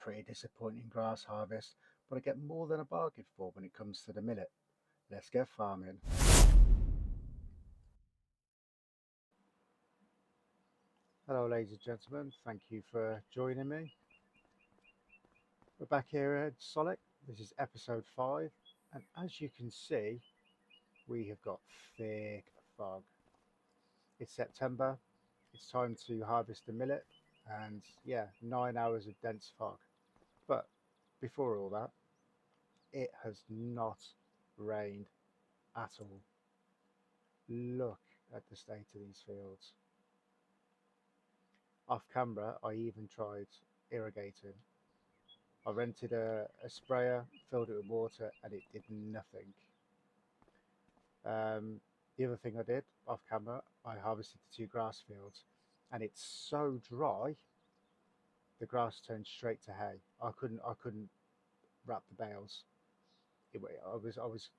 pretty disappointing grass harvest, but I get more than a bargain for when it comes to the millet. Let's get farming. Hello ladies and gentlemen, thank you for joining me. We're back here at Solek. This is episode 5, and as you can see, we have got thick fog. It's September, it's time to harvest the millet, and yeah, 9 hours of dense fog. But before all that, it has not rained at all. Look at the state of these fields. Off camera, I even tried irrigating. I rented a sprayer, filled it with water, and it did nothing. The other thing I did off camera, I harvested the 2 grass fields, and it's so dry, the grass turned straight to hay. I couldn't wrap the bales. I was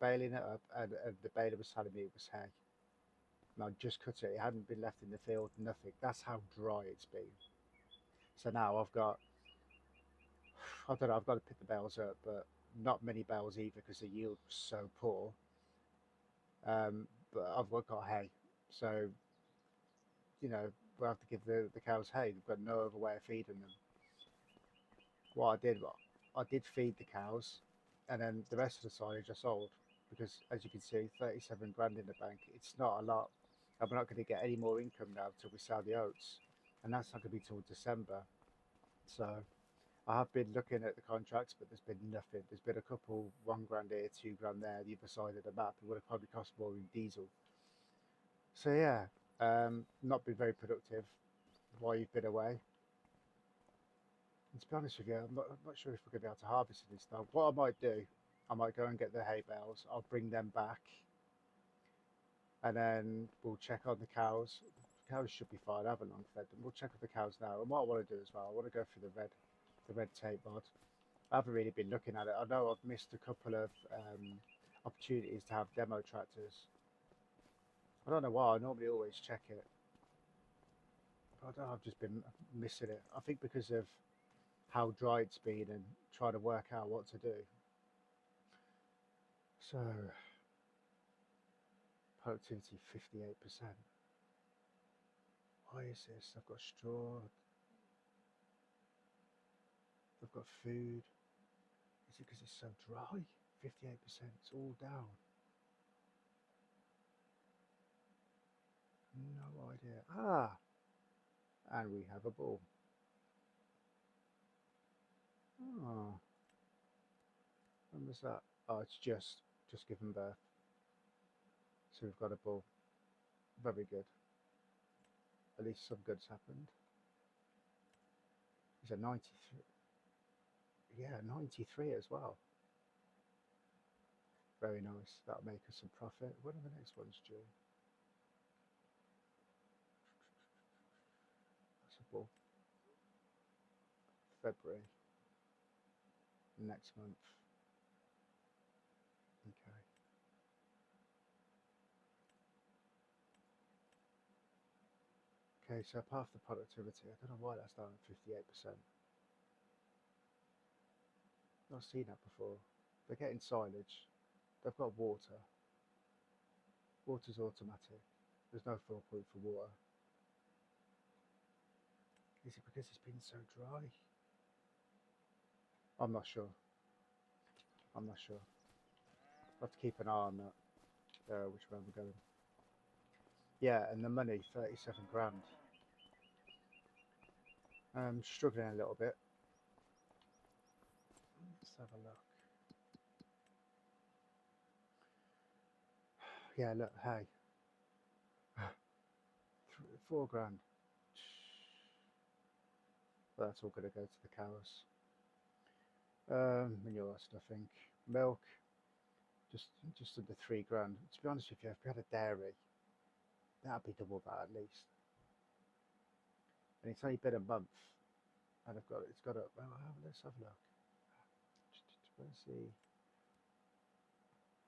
baling it up, and the baler was telling me it was hay. And I just cut it. It hadn't been left in the field, nothing. That's how dry it's been. So now I've got, I don't know, I've got to pick the bales up, but not many bales either because the yield was so poor. But I've got hay, so we'll have to give the cows hay. We've got no other way of feeding them. What I did feed the cows, and then the rest of the silage I sold because, as you can see, 37 grand in the bank. It's not a lot, and we're not going to get any more income now until we sell the oats, and that's not going to be till December. So I have been looking at the contracts, but there's been nothing. There's been a couple, 1 grand here, 2 grand there, the other side of the map. It would have probably cost more in diesel. So yeah, not been very productive while you've been away. And to be honest with you, I'm not sure if we're going to be able to harvest this stuff. What I might do, I might go and get the hay bales. I'll bring them back, and then we'll check on the cows. The cows should be fine. I haven't long fed them. We'll check on the cows now. And what I want to do as well, I want to go through the red tape mod. I haven't really been looking at it. I know I've missed a couple of opportunities to have demo tractors. I don't know why. I normally always check it. But I don't know, I've just been missing it. I think because of how dry it's been and trying to work out what to do. So, productivity 58%. Why is this? I've got straw, I've got food. Is it because it's so dry? 58%, it's all down. No idea. Ah, and we have a bull. Oh, when was that? Oh, it's just given birth. So we've got a bull. Very good. At least some good's happened. He's a 93. Yeah, 93 as well. Very nice. That'll make us some profit. When are the next ones due? That's a bull. February. Next month. Okay. Okay, so half the productivity. I don't know why that's down at 58%. Not seen that before. They're getting silage. They've got water. Water's automatic. There's no fill point for water. Is it because it's been so dry? I'm not sure. I'm not sure. I'll have to keep an eye on that. Which way we're going. Yeah, and the money, 37 grand. I'm struggling a little bit. Let's have a look. Yeah, look, hey. 4 grand. But that's all going to go to the cows. Manure, I think. Milk, just under 3 grand. To be honest with you, if we had a dairy, that'd be double that at least. And it's only been a month, and it's got a. Well, let's have a look. Let's see.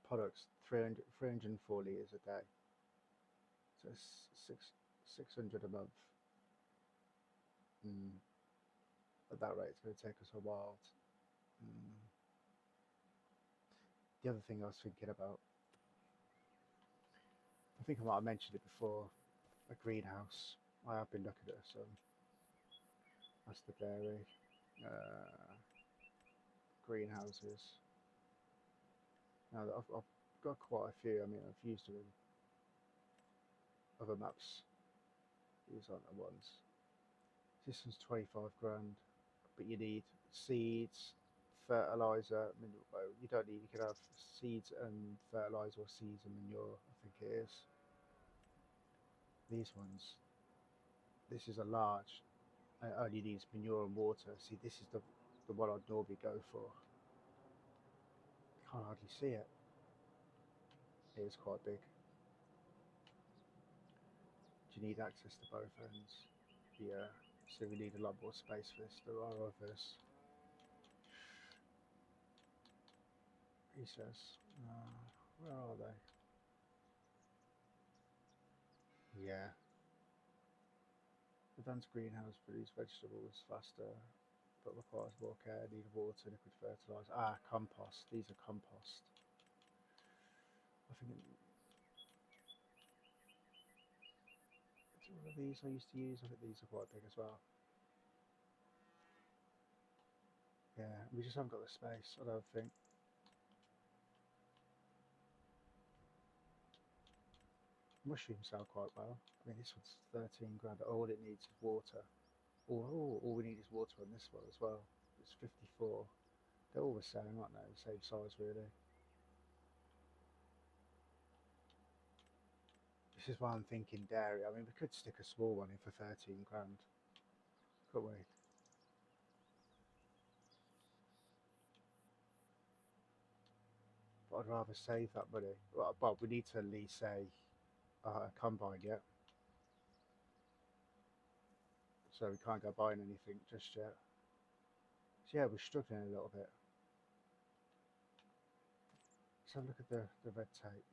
Products 304 litres a day. So it's 600 a month. at that rate, it's going to take us a while. Mm. The other thing I was thinking about, I think I might have mentioned it before, a greenhouse. I have been looking at some. That's the dairy. Uh, greenhouses. Now, I've got quite a few. I mean, I've used them in other maps. These aren't the ones. This one's 25 grand, but you need seeds, fertilizer. I mean, well, you don't need. You can have seeds and fertilizer, or seeds and manure. I think it is. These ones. This is a large. It only needs manure and water. See, this is the one I'd normally go for. Can't hardly see it. It is quite big. Do you need access to both ends? Yeah. So we need a lot more space for this. There are others. He says, where are they? Yeah. Advanced greenhouse produce vegetables faster, but requires more care. Need water, liquid fertilizer. Ah, compost. These are compost. I think it's one of these I used to use. I think these are quite big as well. Yeah, we just haven't got the space, I don't think. Mushrooms sell quite well. I mean, this one's 13 grand. All it needs is water. All we need is water on this one as well. It's 54. They're all the same, aren't they? The same size, really. This is why I'm thinking dairy. I mean, we could stick a small one in for 13 grand, couldn't we? But I'd rather save that money. Well, we need to at least say combine yet, so we can't go buying anything just yet. So yeah, we're struggling a little bit. Let's have a look at the red tape.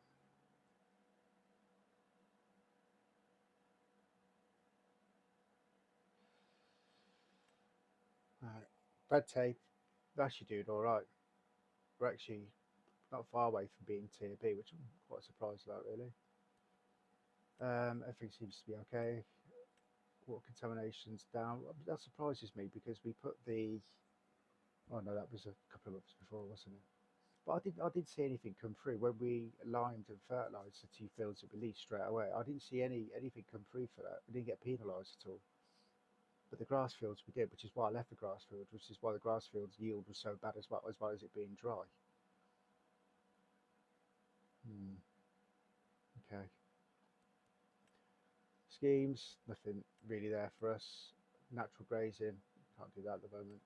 Right. Red tape, we're actually doing all right. We're actually not far away from being tier B, which I'm quite surprised about, really. Everything seems to be okay. Water contamination's down. That surprises me because we put the. Oh no, that was a couple of months before, wasn't it? But I didn't see anything come through when we limed and fertilised the two fields at release straight away. I didn't see anything come through for that. We didn't get penalised at all. But the grass fields we did, which is why I left the grass field, which is why the grass field's yield was so bad as well as it being dry. Hmm. Okay. Schemes, nothing really there for us. Natural grazing, can't do that at the moment.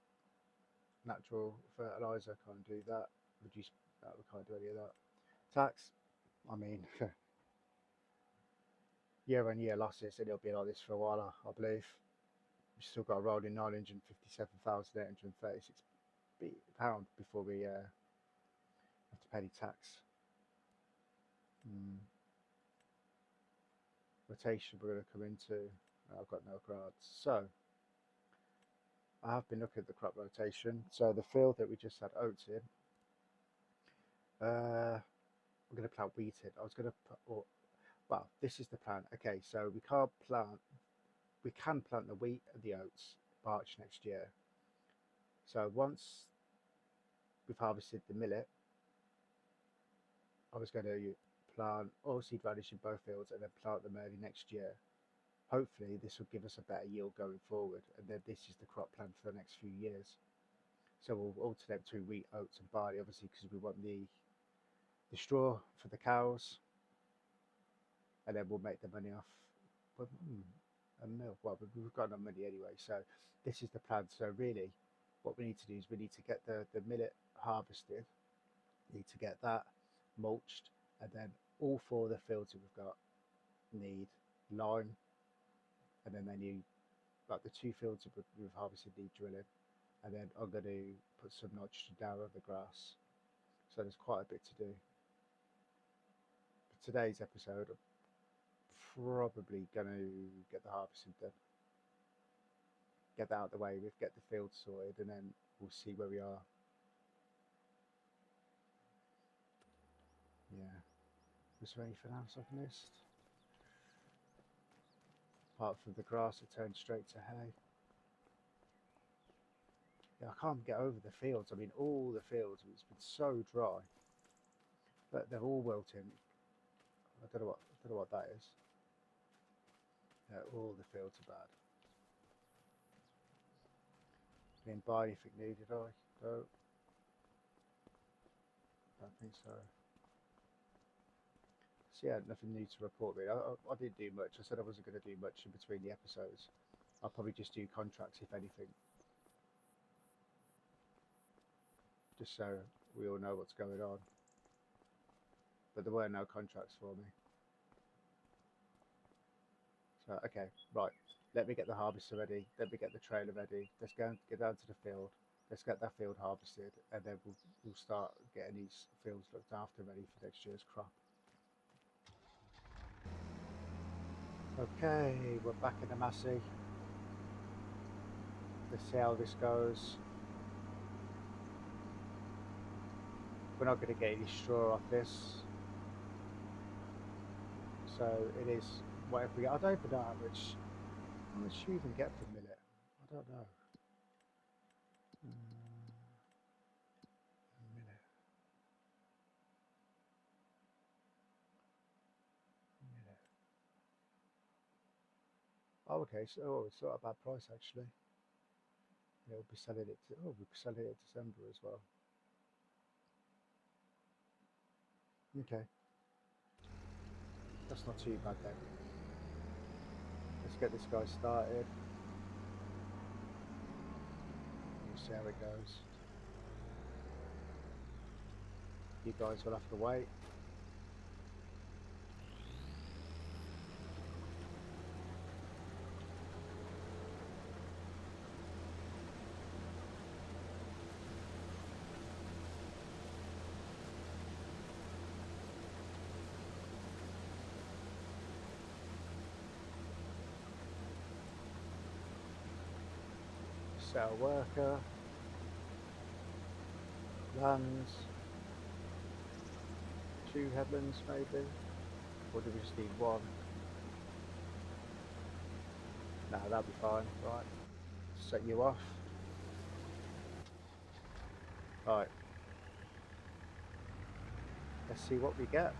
Natural fertiliser, can't do that. Reduce, we can't do any of that. Tax, I mean, year on year losses, and it'll be like this for a while, I believe. We've still got a rolling £957,836 before we have to pay any tax. Mm. Rotation we're going to come into. I've got no cards. So, I have been looking at the crop rotation. So, the field that we just had oats in, we're going to plant wheat in. I was going to put, well, this is the plan. Okay, so we can plant the wheat and the oats March next year. So once we've harvested the millet, I was going to plant oilseed radish in both fields and then plant them early next year. Hopefully this will give us a better yield going forward, and then this is the crop plan for the next few years. So we'll alternate between wheat, oats and barley, obviously, because we want the straw for the cows, and then we'll make the money off and milk. Well, we've got enough money anyway, so this is the plan. So really, what we need to do is we need to get the millet harvested, we need to get that mulched, and then all four of the fields that we've got need lime, and then they need, like the two fields that we've harvested need drilling, and then I'm going to put some nitrogen down on the grass. So there's quite a bit to do. For today's episode, I'm probably going to get the harvesting done. get that out of the way, we'll get the field sorted, and then we'll see where we are. Yeah. Was there anything else I've missed? Apart from the grass that turned straight to hay. Yeah, I can't get over the fields. I mean, all the fields, it's been so dry. But they're all wilting. I don't know what that is. Yeah, all the fields are bad. Didn't buy anything new, did I? No. Don't think so. So yeah, nothing new to report really. I didn't do much. I said I wasn't going to do much in between the episodes. I'll probably just do contracts if anything. Just so we all know what's going on. But there were no contracts for me. So, okay, right. Let me get the harvester ready. Let me get the trailer ready. Let's go and get down to the field. Let's get that field harvested, and then we'll start getting these fields looked after, ready for next year's crop. Okay, we're back in the Massey. Let's see how this goes. We're not going to get any straw off this. So it is whatever we get. I don't even know how much you even get for millet. I don't know. Millet. Oh, okay. So it's not a bad price actually. Yeah, we'll be selling it. We'll be selling it in December as well. Okay. That's not too bad then. Let's get this guy started. We'll see how it goes. You guys will have to wait. Set a worker. Lands. 2 headlands maybe? Or do we just need 1? No, that'll be fine. Right. Set you off. Right. Let's see what we get.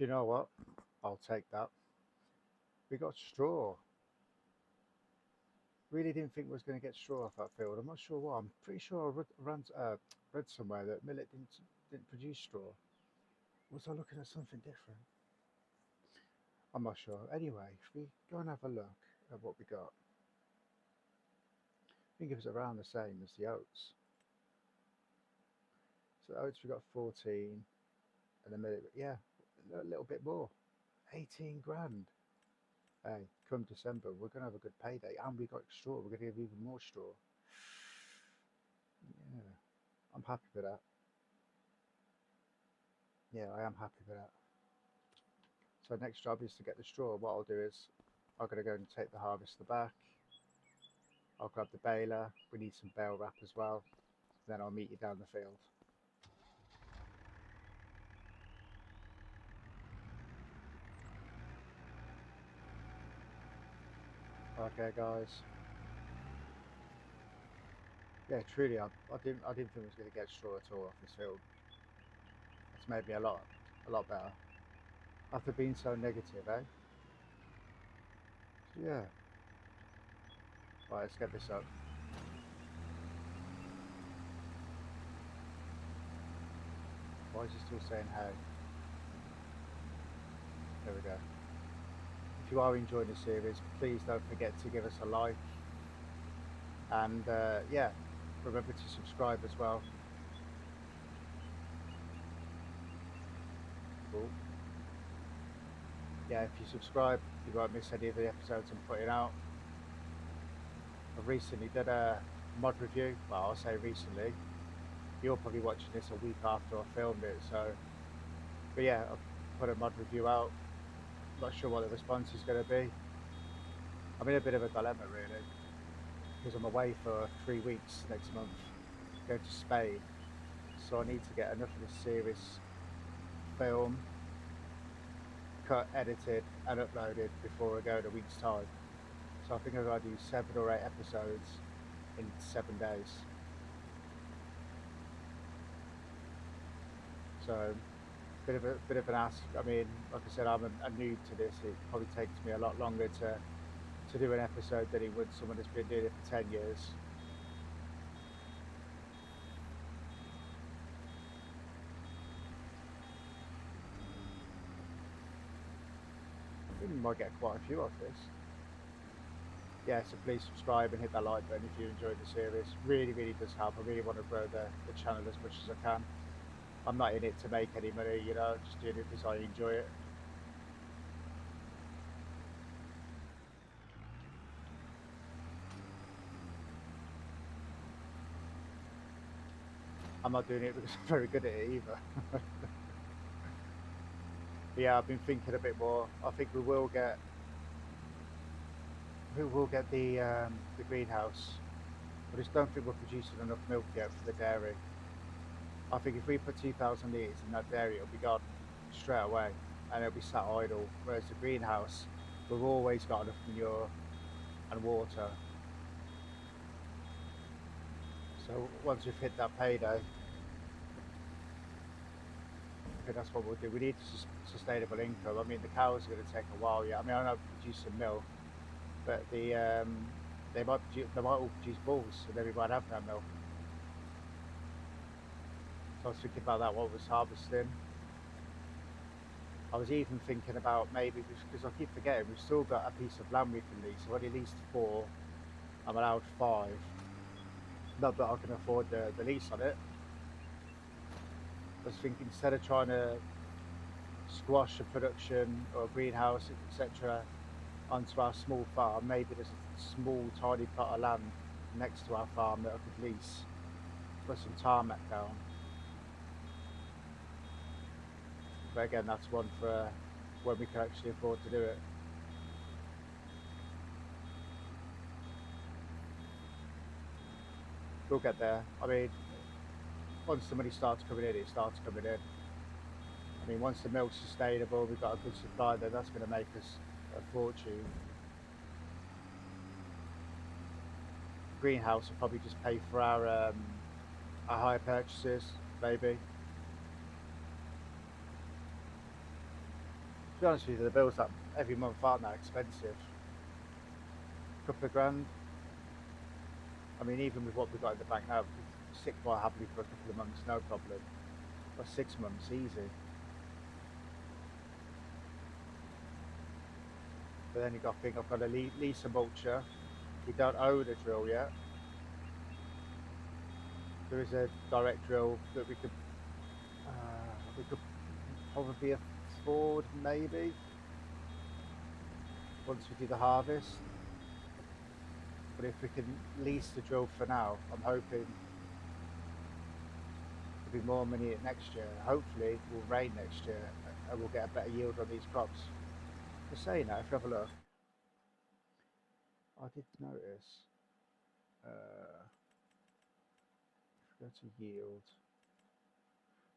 Do you know what? I'll take that. We got straw. Really didn't think we was going to get straw off that field. I'm not sure why. I'm pretty sure read somewhere that millet didn't produce straw. Was I looking at something different? I'm not sure. Anyway, if we go and have a look at what we got, I think it was around the same as the oats. So the oats we got 14, and the millet, yeah, a little bit more, 18 grand. Hey, come December, we're gonna have a good payday, and we got straw. We're gonna give even more straw. Yeah, I'm happy with that. Yeah, I am happy with that. So next job is to get the straw. What I'll do is I'm gonna go and take the harvester back. I'll grab the baler. We need some bale wrap as well. Then I'll meet you down the field. Okay, guys. Yeah, truly, I didn't think I was going to get straw at all off this field. It's made me a lot better. After being so negative, eh? So, yeah. Right, let's get this up. Why is it still saying hey? There we go. If you are enjoying the series, please don't forget to give us a like. And yeah, remember to subscribe as well. Cool. Yeah, if you subscribe, you won't miss any of the episodes I'm putting out. I recently did a mod review. Well, I'll say recently. You're probably watching this a week after I filmed it, so. But yeah, I've put a mod review out. Not sure what the response is going to be. I'm in a bit of a dilemma, really, because I'm away for 3 weeks next month, going to Spain. So I need to get enough of the series film, cut, edited, and uploaded before I go in a week's time. So I think I've got to do 7 or 8 episodes in 7 days. So bit of an ask. I mean, like I said, I'm a noob to this. It probably takes me a lot longer to do an episode than it would someone that's been doing it for 10 years. I think we might get quite a few of this. Yeah, so please subscribe and hit that like button if you enjoyed the series. Really, really does help. I really want to grow the channel as much as I can. I'm not in it to make any money, you know, just doing it because I enjoy it. I'm not doing it because I'm very good at it either. Yeah, I've been thinking a bit more. I think we will get the greenhouse. I just don't think we're producing enough milk yet for the dairy. I think if we put 2,000 litres in that dairy, it'll be gone straight away, and it'll be sat idle. Whereas the greenhouse, we've always got enough manure and water. So once we've hit that payday, I think that's what we'll do. We need sustainable income. I mean, the cows are going to take a while yet. I mean, I know produce some milk, but they might all produce bulls, and then we might have no milk. So I was thinking about that while I was harvesting. I was even thinking about maybe, because I keep forgetting, we've still got a piece of land we can lease. I've already leased 4. I'm allowed 5. Not that I can afford the lease on it. I was thinking instead of trying to squash a production or a greenhouse, etc., onto our small farm, maybe there's a small, tiny plot of land next to our farm that I could lease, put some tarmac down. But again, that's one for when we can actually afford to do it. We'll get there. I mean, once the money starts coming in, it starts coming in. I mean, once the milk's sustainable, we've got a good supply, then that's going to make us a fortune. Greenhouse will probably just pay for our higher purchases, maybe. be honest with you, the bills that every month aren't that expensive. Couple of grand. I mean, even with what we've got in the bank now, we could stick by happily for a couple of months, no problem. Or 6 months, easy. But then you got to think, I've got to lease a mulcher. We don't own a drill yet. There is a direct drill that we could probably afford, maybe, once we do the harvest. But if we can lease the drill for now, I'm hoping there'll be more money next year. Hopefully, it will rain next year and we'll get a better yield on these crops. Just saying that, if you have a look, I did notice. If we go to yield,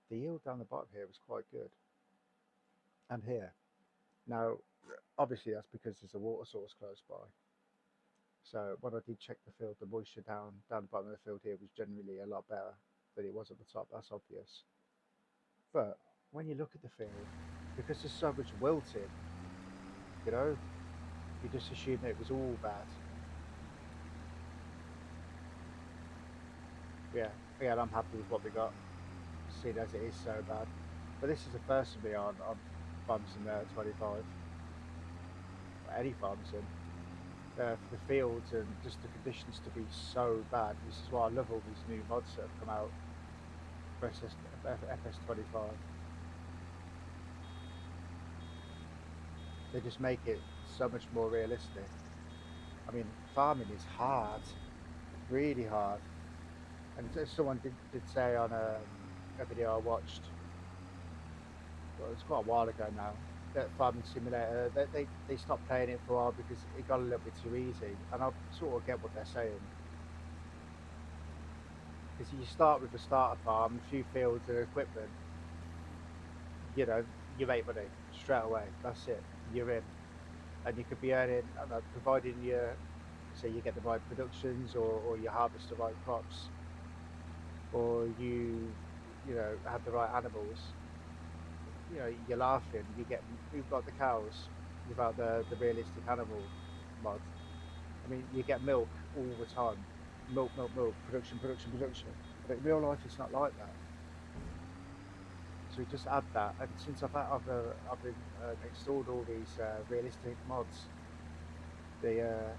the yield down the bottom here was quite good, and here. Now, obviously, that's because there's a water source close by. So when I did check the field, the moisture down the bottom of the field here was generally a lot better than it was at the top. That's obvious. But when you look at the field, because there's so much wilting, you know, you just assume that it was all bad. Yeah, again, I'm happy with what we got, seeing as it is so bad. But this is the first for me on farms in 25, or any farms in. For the fields and just the conditions to be so bad. This is why I love all these new mods that have come out for FS25. They just make it so much more realistic. I mean, farming is hard, really hard. And someone did say on a video I watched, well, it was quite a while ago now, that farming simulator, they stopped playing it for a while because it got a little bit too easy. And I sort of get what they're saying. Because you start with a starter farm, a few fields and equipment, you know, you make money straight away. That's it. You're in. And you could be earning, I don't know, providing you get the right productions or you harvest the right crops or you know, have the right animals. You know, you're laughing. You've got the cows without the realistic animal mod. I mean, you get milk all the time, milk, production, production, production. But in real life, it's not like that. So we just add that, and since I've been installed all these realistic mods, the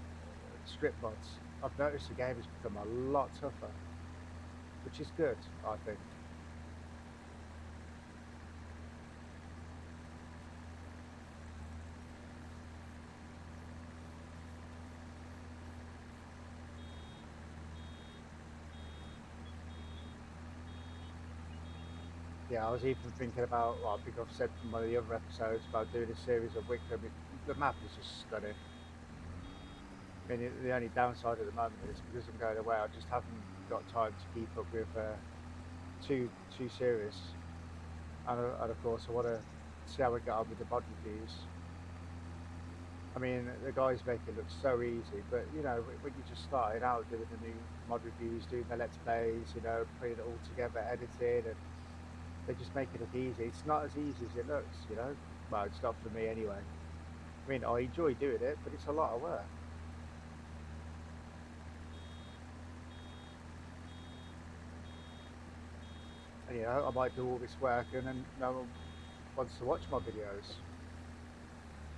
script mods, I've noticed the game has become a lot tougher, which is good, I think. Yeah, I was even thinking about, well, I think I've said in one of the other episodes about doing a series of Wickham. The map is just stunning. I mean, the only downside at the moment is because I'm going away, I just haven't got time to keep up with two series. And of course, I want to see how we get on with the mod reviews. I mean, the guys make it look so easy, but you know, when you're just starting out doing the new mod reviews, doing the let's plays, you know, putting it all together, editing, and they just make it look easy. It's not as easy as it looks, you know. Well, it's not for me anyway. I mean, I enjoy doing it, but it's a lot of work. And you know, I might do all this work, and then no one wants to watch my videos.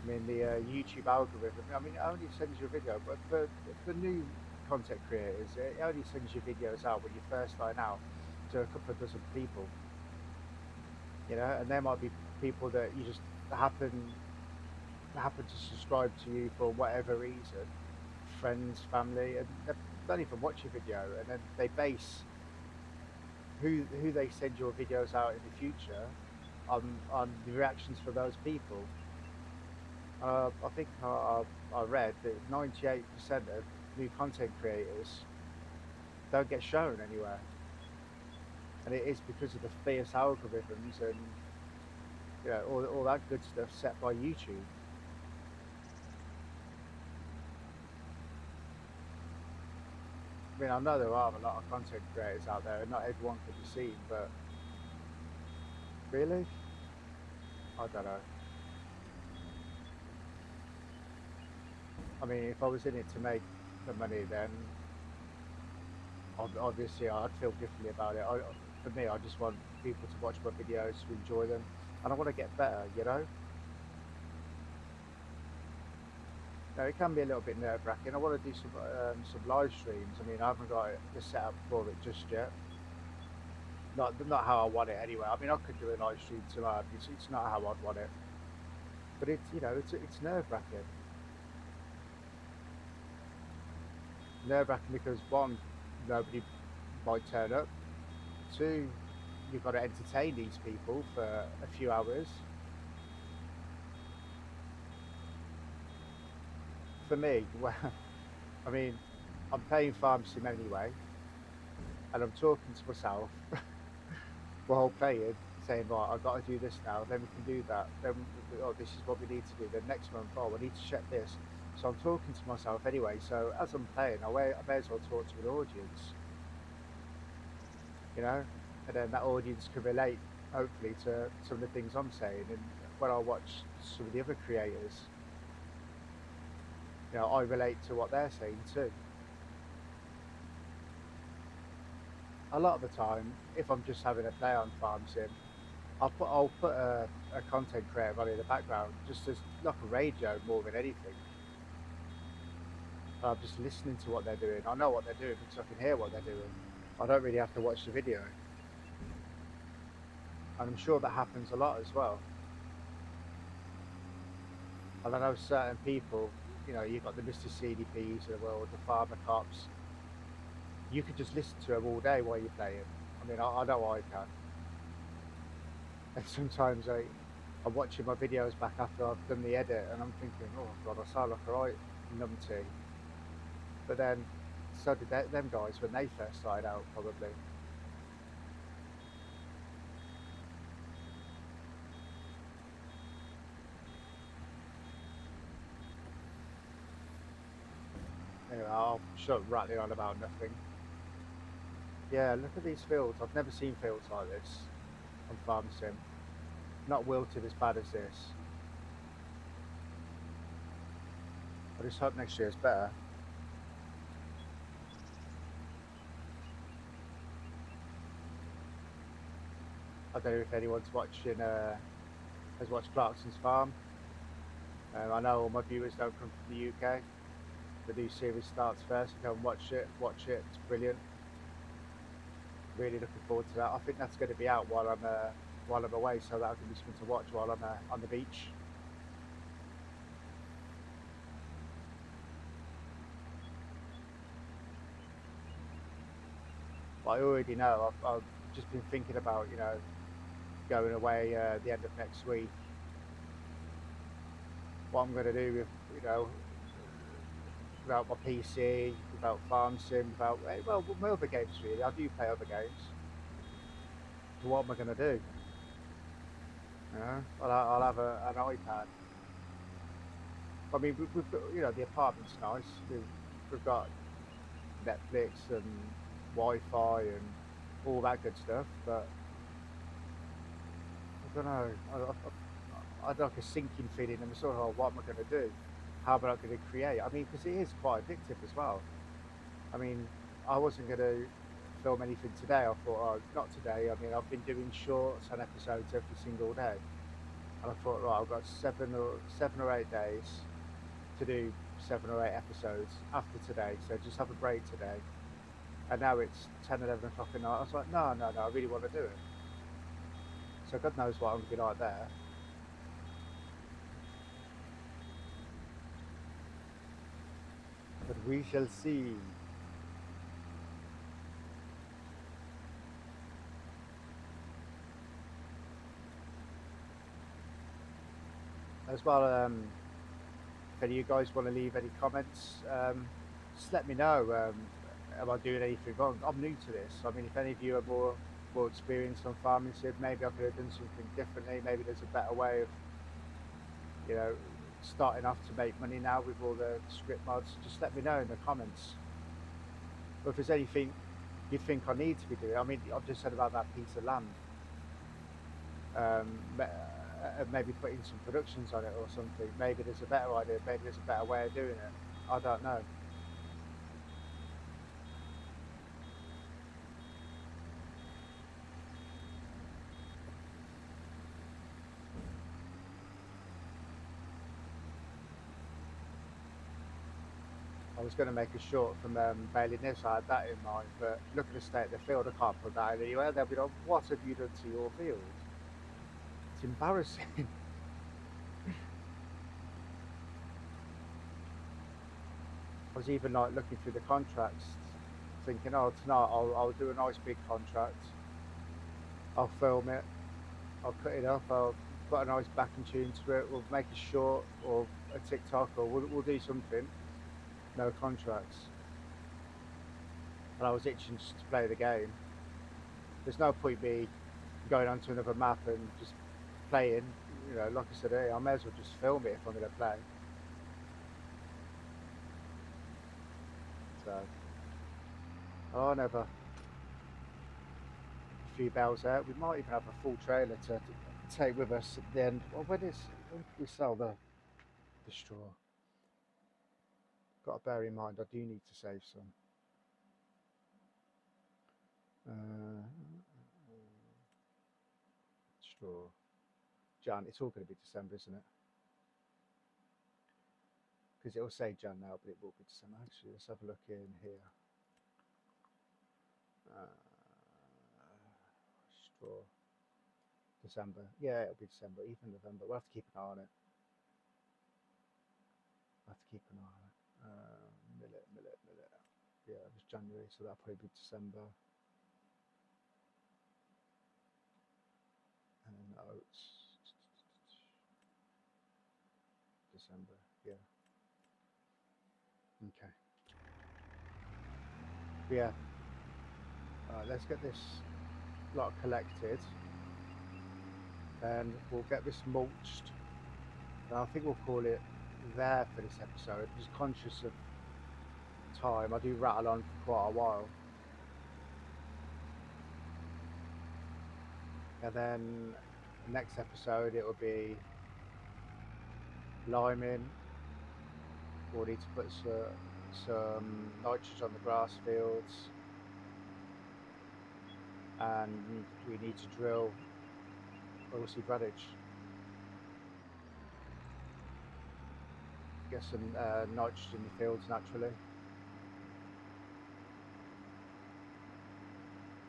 I mean, the YouTube algorithm. I mean, it only sends you a video, but for new content creators, it only sends you videos out when you're first starting out to a couple of dozen people. You know, and there might be people that you just happen to subscribe to you for whatever reason, friends, family, and they don't even watch your video, and then they base who they send your videos out in the future on the reactions for those people. I think I read that 98% of new content creators don't get shown anywhere, and it is because of the fierce algorithms and you know all that good stuff set by YouTube. I mean, I know there are a lot of content creators out there, and not everyone can be seen, but really, I don't know. I mean, if I was in it to make the money, then obviously I'd feel differently about it. For me, I just want people to watch my videos, to enjoy them, and I want to get better. It can be a little bit nerve wracking. I want to do some live streams. I mean, I haven't got the setup for it just yet. Not how I want it anyway. I mean, I could do a live stream tonight. It's not how I'd want it, but it's nerve wracking. Nerve wracking because one, nobody might turn up. Two, you've got to entertain these people for a few hours. For me, well, I mean, I'm playing Farm Sim anyway, and I'm talking to myself while playing, saying, right, I've got to do this now, then we can do that, then, oh, this is what we need to do, then next month, oh, I need to check this. So I'm talking to myself anyway, so as I'm playing, I may as well talk to an audience, you know, and then that audience can relate, hopefully, to some of the things I'm saying. And when I watch some of the other creators, I relate to what they're saying too. A lot of the time, if I'm just having a play on Farm Sim, I'll put a content creator on in the background, just as like a radio more than anything. I'm just listening to what they're doing. I know what they're doing because I can hear what they're doing. I don't really have to watch the video, and I'm sure that happens a lot as well. And I know certain people, you've got the Mr. CDPs of the world, the farmer cops. You could just listen to them all day while you're playing. I mean, I know I can. And sometimes I'm watching my videos back after I've done the edit, and I'm thinking, oh God, I sound like a right numpty. But then, so did them guys when they first started out, probably. Anyway, I'll shut rattling on about nothing. Yeah, look at these fields. I've never seen fields like this on Farm Sim. Not wilted as bad as this. I just hope next year's better. I don't know if anyone's watching, has watched Clarkson's Farm. I know all my viewers don't come from the UK. The new series starts first. Go and watch it. Watch it. It's brilliant. Really looking forward to that. I think that's going to be out while I'm away, so that'll give me something to watch while I'm on the beach. But I already know. I've just been thinking about going away the end of next week. What I'm going to do with without my PC, without Farm Sim, without well, my other games really. I do play other games. So what am I going to do? I'll have an iPad. I mean, we've got the apartment's nice. We've got Netflix and Wi-Fi and all that good stuff, but I don't know. I had like a sinking feeling, and sort of, oh, what am I going to do? How am I going to create? I mean, because it is quite addictive as well. I mean, I wasn't going to film anything today. I thought, oh, not today. I mean, I've been doing shorts and episodes every single day, and I thought, right, I've got 7 or 8 days to do 7 or 8 episodes after today. So just have a break today. And now it's 10, 11 o'clock at night. I was like, no, I really want to do it. So God knows what I'm going to be like there. But we shall see. As well, if any of you guys want to leave any comments, just let me know. Am I doing anything wrong? I'm new to this. I mean, if any of you are more experienced on farming sim, maybe I could have done something differently. Maybe there's a better way of, starting off to make money now with all the script mods. Just let me know in the comments. Or if there's anything you think I need to be doing. I mean, I've just said about that piece of land. Maybe putting some productions on it or something. Maybe there's a better idea. Maybe there's a better way of doing it. I don't know. I was going to make a short from Bailey Ness. I had that in mind, but look at the state of the field. I can't put that anywhere. They'll be like, "What have you done to your field?" It's embarrassing. I was even like looking through the contracts, thinking, "Oh, tonight I'll do a nice big contract. I'll film it. I'll cut it up. I'll put a nice backing tune to it. We'll make a short or a TikTok, or we'll do something." No contracts, and I was itching just to play the game. There's no point me going onto another map and just playing. Like I said earlier, I may as well just film it if I'm going to play. So, oh, never. A few bells out. We might even have a full trailer to take with us at the end. Well, when do we sell the straw? Got to bear in mind, I do need to save some. Straw. Jan, it's all going to be December, isn't it? Because it'll say Jan now, but it will be December. Actually, let's have a look in here. Straw. December. Yeah, it'll be December. Even November. We'll have to keep an eye on it. We'll have to keep an eye on it. Millet. Yeah, it was January, so that'll probably be December. And then the oats. December. Yeah. Okay. Yeah. Let's get this lot collected, and we'll get this mulched. And I think we'll call it there for this episode. Just conscious of time. I do rattle on for quite a while. And then the next episode it will be liming. We'll need to put some nitrogen on the grass fields, and we need to drill oilseed radish. Get some nitrogen in the fields naturally.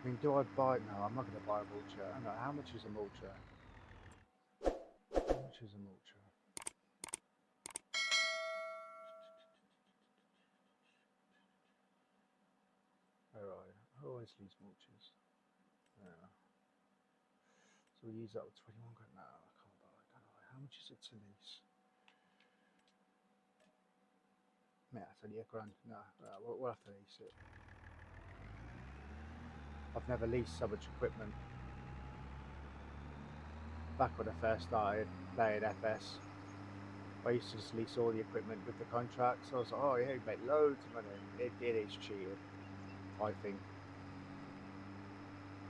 I mean, do I buy? No, I'm not going to buy a mulcher. I know, how much is a mulcher? How much is a mulcher? Alright, I always lose mulchers. Yeah. So we use that with 21 grand. No, I can't buy it. Don't I? How much is it to lease? Yeah, it's only £1 grand. No, we'll have to lease it. I've never leased so much equipment. Back when I first started playing FS, I used to just lease all the equipment with the contracts. I was like, oh yeah, you make loads of money. It is cheating, I think.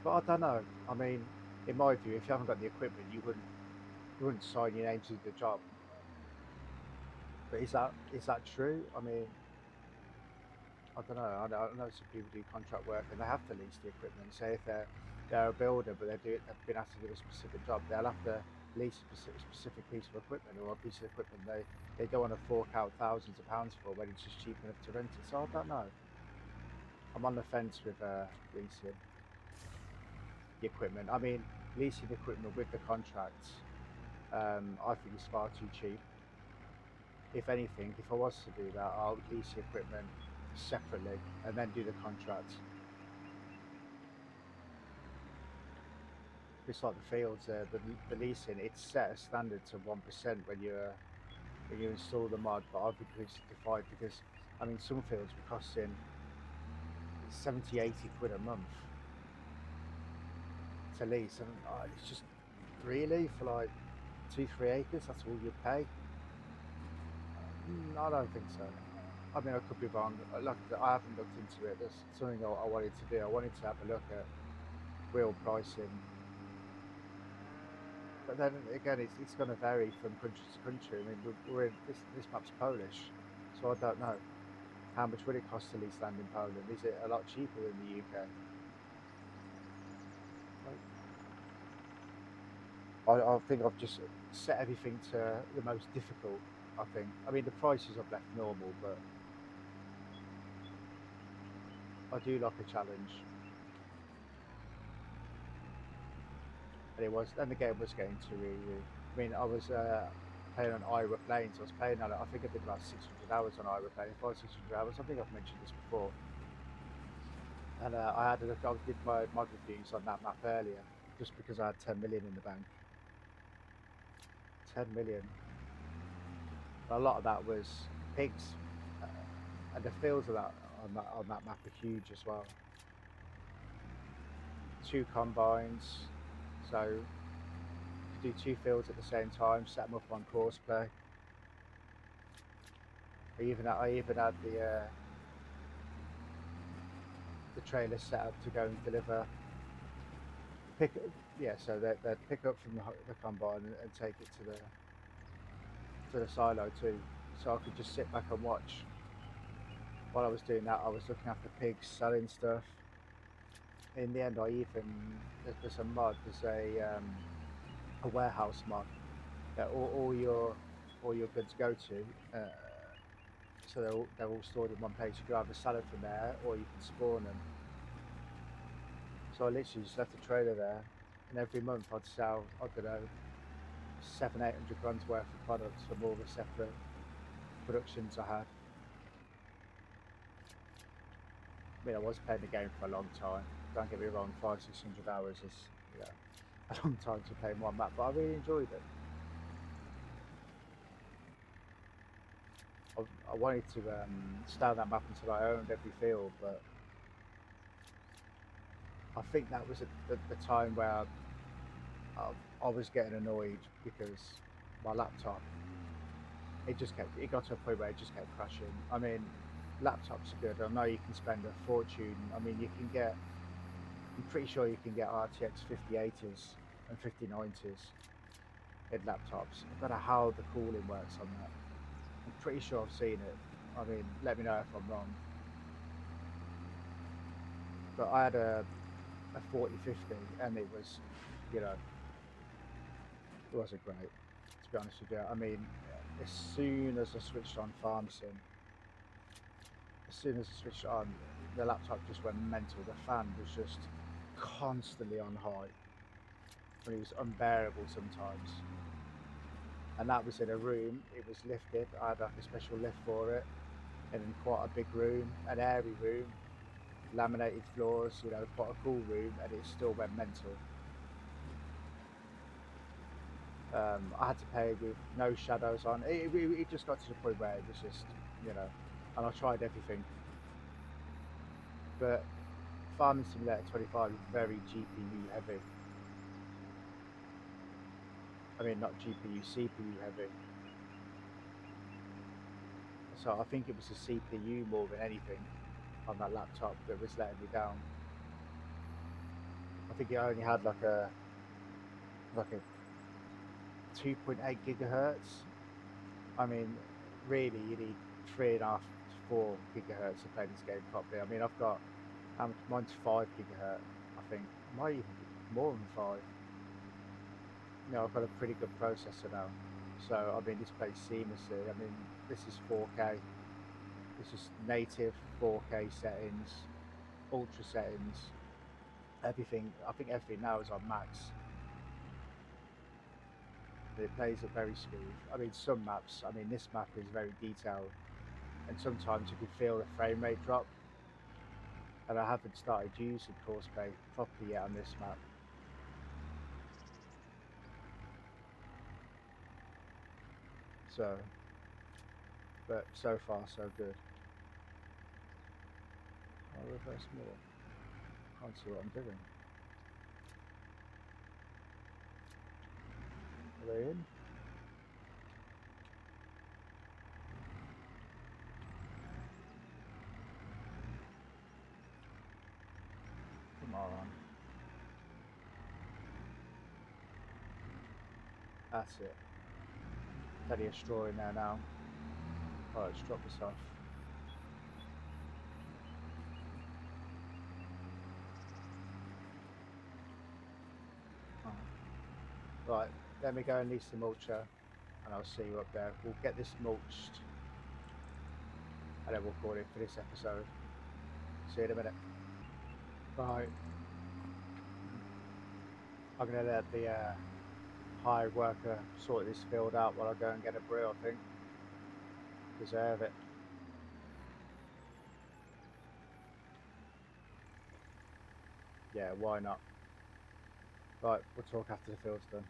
But I don't know. I mean, in my view, if you haven't got the equipment, you wouldn't sign your name to the job. But is that true? I mean, I don't know. I know some people do contract work and they have to lease the equipment. Say if they're a builder, but they've been asked to do a specific job, they'll have to lease a specific piece of equipment or a piece of equipment they don't want to fork out thousands of pounds for when it's just cheap enough to rent it. So I don't know. I'm on the fence with leasing the equipment. I mean, leasing the equipment with the contracts, I think is far too cheap. If anything, if I was to do that, I would lease the equipment separately and then do the contract. It's like the fields, the leasing. It's set a standard to 1% when you install the mod, but I've increased it to 5 because I mean some fields were costing 70, 80 quid a month to lease, and it's just really for like 2-3 acres. That's all you pay. I don't think so. I mean, I could be wrong. Like I haven't looked into it. There's something I wanted to do. I wanted to have a look at real pricing, but then again, it's going to vary from country to country. I mean, we're in, this map's Polish, So I don't know. How much would it cost to lease land in Poland? Is it a lot cheaper than the UK? I think I've just set everything to the most difficult. I think. I mean, the prices I've left normal, but I do like a challenge. And it was, and the game was getting too easy. I mean, I was playing on Ira planes. I was playing on it. I think I did about 600 hours on Ira planes. 500, 600 hours. I think I've mentioned this before. And I had a look. I did my mod reviews on that map earlier, just because I had 10 million in the bank. 10 million. A lot of that was pigs, uh, and the fields of that on that map are huge as well. 2 combines, so you could do 2 fields at the same time, set them up on courseplay. I even had the trailer set up to go and deliver pick. Yeah, so they'd pick up from the combine and take it to the silo too, so I could just sit back and watch. While I was doing that, I was looking after pigs, selling stuff. In the end, I even there's a mod, there's a warehouse mod that all your goods go to. So they're all stored in one place. You can either sell it from there or you can spawn them. So I literally just left the trailer there, and every month I'd sell, I don't know, 700-800 grand's worth of products from all the separate productions I had. I mean, I was playing the game for a long time. Don't get me wrong, 500-600 hours is, you know, a long time to play one map, but I really enjoyed it. I wanted to stay on that map until I owned every field, but I think that was the time where I was getting annoyed because my laptop, it got to a point where it just kept crashing. I mean, laptops are good. I know you can spend a fortune. I mean, I'm pretty sure you can get RTX 5080s and 5090s in laptops. I don't know how the cooling works on that. I'm pretty sure I've seen it. I mean, let me know if I'm wrong. But I had a 4050 and it was, you know, it wasn't great, to be honest with you. I mean, as soon as I switched on FarmSim, as soon as I switched it on, the laptop just went mental. The fan was just constantly on high, and it was unbearable sometimes. And that was in a room. It was lifted. I had like a special lift for it, and in quite a big room, an airy room, laminated floors. You know, quite a cool room, and it still went mental. I had to play with no shadows on. It just got to the point where it was just, you know, and I tried everything. But Farming Simulator 25 is very GPU heavy. I mean, not GPU, CPU heavy. So I think it was the CPU more than anything on that laptop that was letting me down. I think it only had like a 2.8 gigahertz. I mean, really, you need 3.5 to 4 gigahertz to play this game properly. I mean, I've got mine's 5 gigahertz. I think might even be more than 5. You know, I've got a pretty good processor now, so I mean, this plays seamlessly. I mean, this is 4K. This is native 4K settings, ultra settings, everything. I think everything now is on max. It plays it very smooth. I mean, some maps, I mean, this map is very detailed, and sometimes you can feel the frame rate drop. And I haven't started using courseplay properly yet on this map. So, but so far so good. I'll reverse more. Can't see what I'm doing. Are they in? Come on. That's it. Plenty of straw in there now. Right, let's drop this off. Right, let me go and lease the mulcher, and I'll see you up there. We'll get this mulched, and then we'll call it for this episode. See you in a minute. Right, I'm gonna let the hired worker sort this field out while I go and get a brew. I think deserve it. Yeah, why not? Right, we'll talk after the field's done.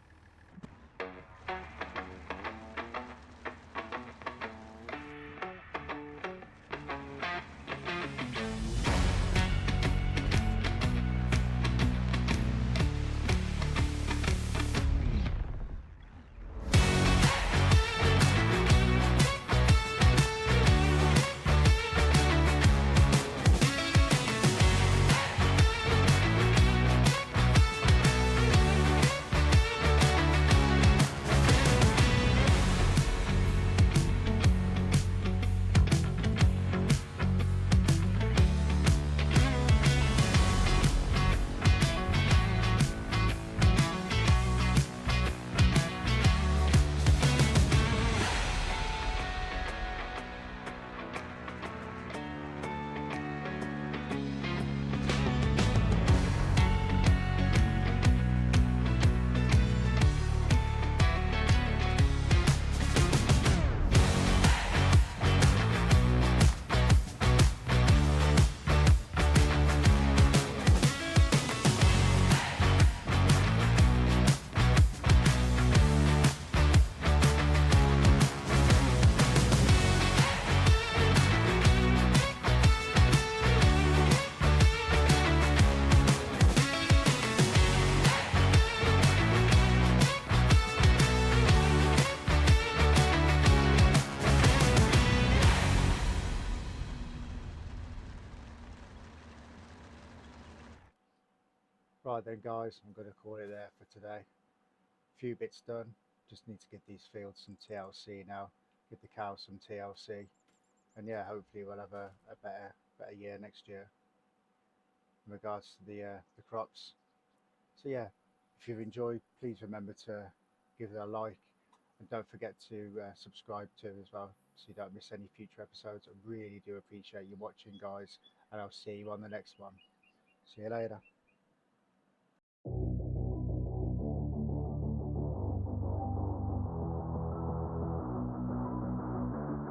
Right then, guys, I'm going to call it there for today. Few bits done. Just need to give these fields some TLC now. Give the cows some TLC, and yeah, hopefully we'll have a better year next year in regards to the crops. So yeah, if you've enjoyed, please remember to give it a like, and don't forget to subscribe to as well, so you don't miss any future episodes. I really do appreciate you watching, guys, and I'll see you on the next one. See you later.